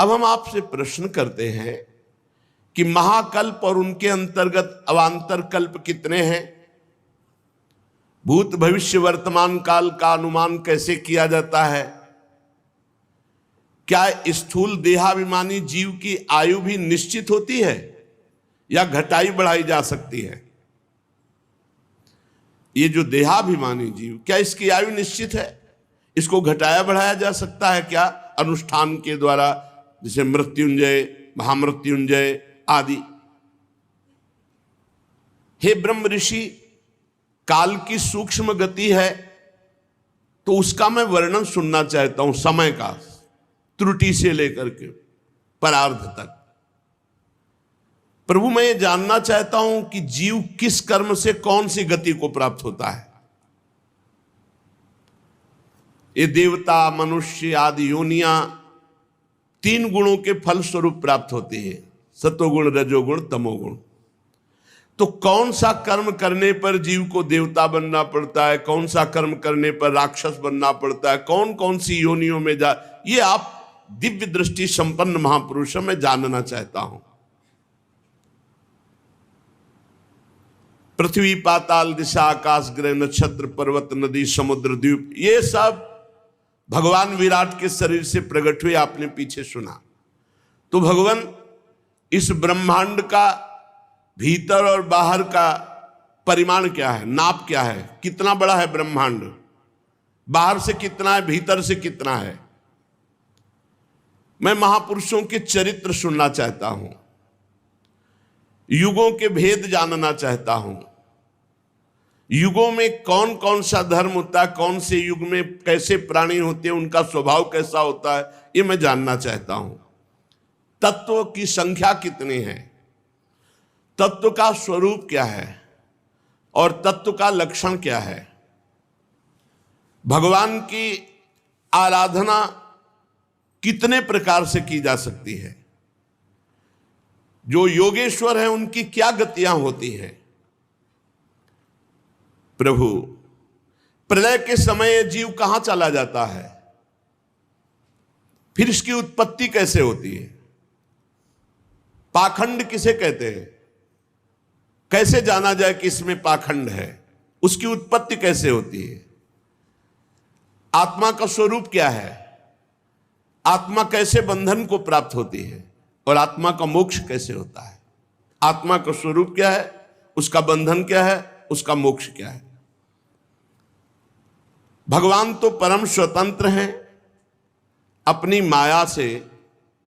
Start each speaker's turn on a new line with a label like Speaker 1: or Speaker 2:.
Speaker 1: अब हम आपसे प्रश्न करते हैं कि महाकल्प और उनके अंतर्गत अवांतर कल्प कितने हैं? भूत भविष्य वर्तमान काल का अनुमान कैसे किया जाता है? क्या स्थूल देहाभिमानी जीव की आयु भी निश्चित होती है या घटाई बढ़ाई जा सकती है? ये जो देहाभिमानी जीव, क्या इसकी आयु निश्चित है? इसको घटाया बढ़ाया जा सकता है क्या अनुष्ठान के द्वारा, जैसे मृत्युंजय, महामृत्युंजय आदि? हे ब्रह्म ऋषि, काल की सूक्ष्म गति है तो उसका मैं वर्णन सुनना चाहता हूं, समय का, त्रुटि से लेकर के परार्ध तक। प्रभु, मैं ये जानना चाहता हूं कि जीव किस कर्म से कौन सी गति को प्राप्त होता है। ये देवता, मनुष्य आदि योनियां तीन गुणों के फल स्वरूप प्राप्त होती है, सतोगुण, रजोगुण, तमोगुण। तो कौन सा कर्म करने पर जीव को देवता बनना पड़ता है, कौन सा कर्म करने पर राक्षस बनना पड़ता है, कौन कौन सी योनियों में ये आप दिव्य दृष्टि संपन्न महापुरुषों में जानना चाहता हूं। पृथ्वी, पाताल, दिशा, आकाश, ग्रह, नक्षत्र, पर्वत, नदी, समुद्र, द्वीप, ये सब भगवान विराट के शरीर से प्रकट हुए, आपने पीछे सुना। तो भगवान इस ब्रह्मांड का भीतर और बाहर का परिमाण क्या है, नाप क्या है, कितना बड़ा है ब्रह्मांड, बाहर से कितना है, भीतर से कितना है? मैं महापुरुषों के चरित्र सुनना चाहता हूं, युगों के भेद जानना चाहता हूं, युगों में कौन कौन सा धर्म होता है, कौन से युग में कैसे प्राणी होते हैं, उनका स्वभाव कैसा होता है, ये मैं जानना चाहता हूं। तत्व की संख्या कितनी है, तत्व का स्वरूप क्या है और तत्व का लक्षण क्या है? भगवान की आराधना कितने प्रकार से की जा सकती है? जो योगेश्वर है उनकी क्या गतियां होती हैं? प्रभु, प्रलय के समय जीव कहां चला जाता है, फिर इसकी उत्पत्ति कैसे होती है? पाखंड किसे कहते हैं? कैसे जाना जाए कि इसमें पाखंड है? उसकी उत्पत्ति कैसे होती है? आत्मा का स्वरूप क्या है? आत्मा कैसे बंधन को प्राप्त होती है और आत्मा का मोक्ष कैसे होता है? आत्मा का स्वरूप क्या है, उसका बंधन क्या है, उसका मोक्ष क्या है? भगवान तो परम स्वतंत्र हैं, अपनी माया से